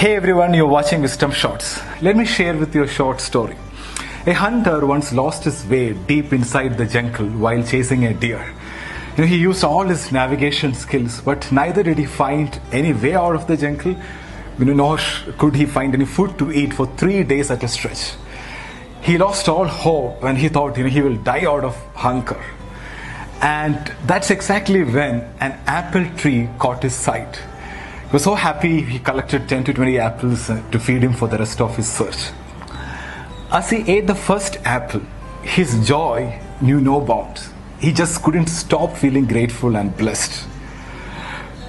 Hey everyone, you're watching Wisdom Shots. Let me share with you a short story. A hunter once lost his way deep inside the jungle while chasing a deer. He used all his navigation skills, but neither did he find any way out of the jungle, nor could he find any food to eat for 3 days at a stretch. He lost all hope and he thought he will die out of hunger. And that's exactly when an apple tree caught his sight. He was so happy he collected 10 to 20 apples to feed him for the rest of his search. As he ate the first apple, his joy knew no bounds. He just couldn't stop feeling grateful and blessed.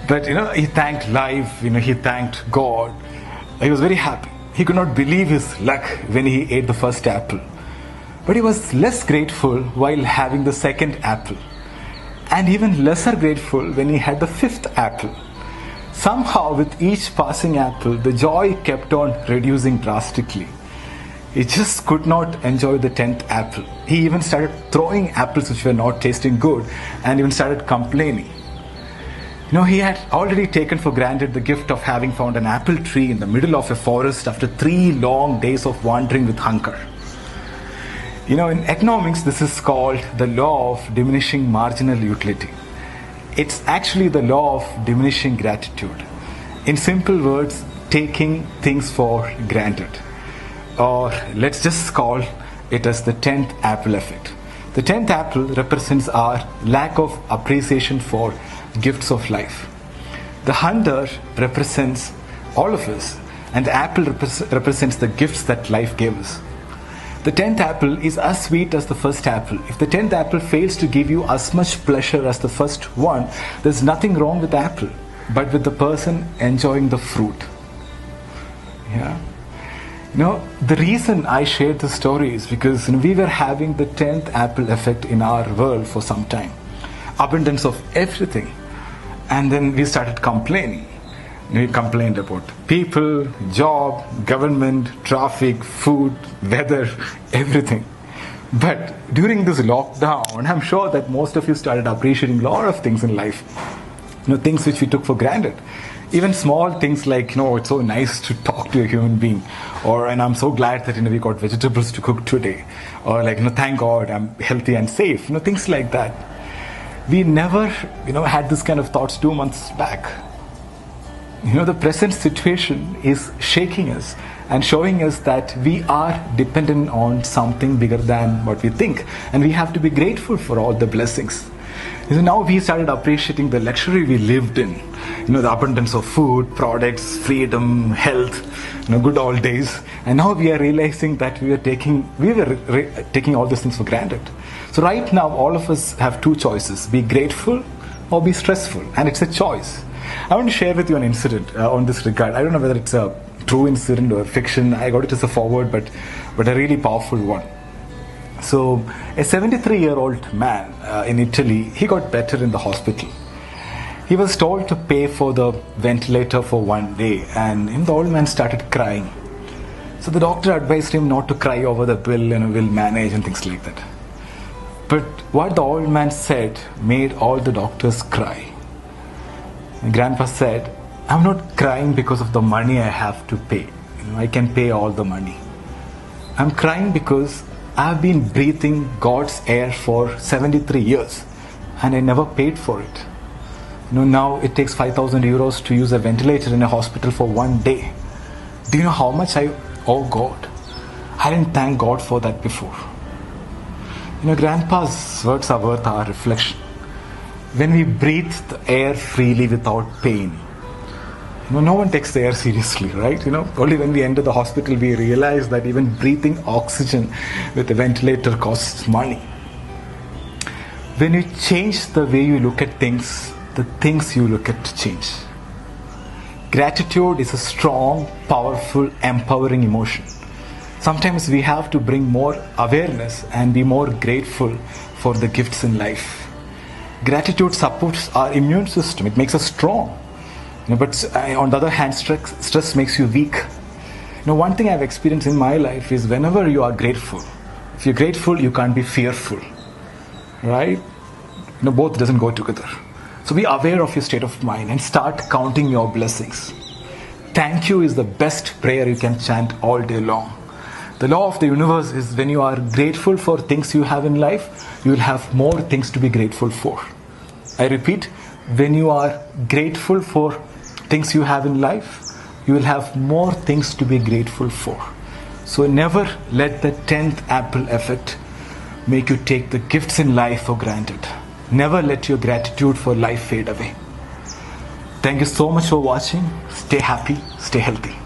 But he thanked life, he thanked God. He was very happy. He could not believe his luck when he ate the first apple. But he was less grateful while having the second apple. And even lesser grateful when he had the fifth apple. Somehow, with each passing apple, the joy kept on reducing drastically. He just could not enjoy the 10th apple. He even started throwing apples which were not tasting good and even started complaining. He had already taken for granted the gift of having found an apple tree in the middle of a forest after 3 long days of wandering with hunger. In economics, this is called the law of diminishing marginal utility. It's actually the law of diminishing gratitude. In simple words, taking things for granted. Or let's just call it as the 10th apple effect. The 10th apple represents our lack of appreciation for gifts of life. The hunter represents all of us, and the apple represents the gifts that life gave us. The 10th apple is as sweet as the first apple. If the 10th apple fails to give you as much pleasure as the first one, there's nothing wrong with the apple, but with the person enjoying the fruit. The reason I shared this story is because we were having the 10th apple effect in our world for some time. Abundance of everything. And then we started complaining. We complained about people, job, government, traffic, food, weather, everything. But during this lockdown, I'm sure that most of you started appreciating a lot of things in life. Things which we took for granted. Even small things like, it's so nice to talk to a human being. And I'm so glad that, we got vegetables to cook today. Or thank God I'm healthy and safe. Things like that. We never, had this kind of thoughts 2 months back. The present situation is shaking us and showing us that we are dependent on something bigger than what we think. And we have to be grateful for all the blessings. Now we started appreciating the luxury we lived in. The abundance of food, products, freedom, health, good old days. And now we are realizing that we were taking all these things for granted. So right now, all of us have 2 choices. Be grateful or be stressful. And it's a choice. I want to share with you an incident on this regard. I don't know whether it's a true incident or fiction. I got it as a forward, but a really powerful one. So, a 73-year-old man in Italy, he got better in the hospital. He was told to pay for the ventilator for 1 day, and the old man started crying. So the doctor advised him not to cry over the bill, we'll manage and things like that. But what the old man said made all the doctors cry. And Grandpa said, I'm not crying because of the money I have to pay. I can pay all the money. I'm crying because I've been breathing God's air for 73 years and I never paid for it. Now it takes 5,000 euros to use a ventilator in a hospital for 1 day. Do you know how much I owe God? I didn't thank God for that before. Grandpa's words are worth our reflection. When we breathe the air freely without pain, no one takes the air seriously, right? Only when we enter the hospital we realize that even breathing oxygen with a ventilator costs money. When you change the way you look at things, the things you look at change. Gratitude is a strong, powerful, empowering emotion. Sometimes we have to bring more awareness and be more grateful for the gifts in life. Gratitude supports our immune system. It makes us strong. But on the other hand, stress makes you weak. One thing I've experienced in my life is whenever you are grateful, if you're grateful, you can't be fearful. Right? Both doesn't go together. So be aware of your state of mind and start counting your blessings. thank you is the best prayer you can chant all day long. The law of the universe is when you are grateful for things you have in life, you will have more things to be grateful for. I repeat, when you are grateful for things you have in life, you will have more things to be grateful for. So never let the 10th apple effect make you take the gifts in life for granted. Never let your gratitude for life fade away. Thank you so much for watching. Stay happy, stay healthy.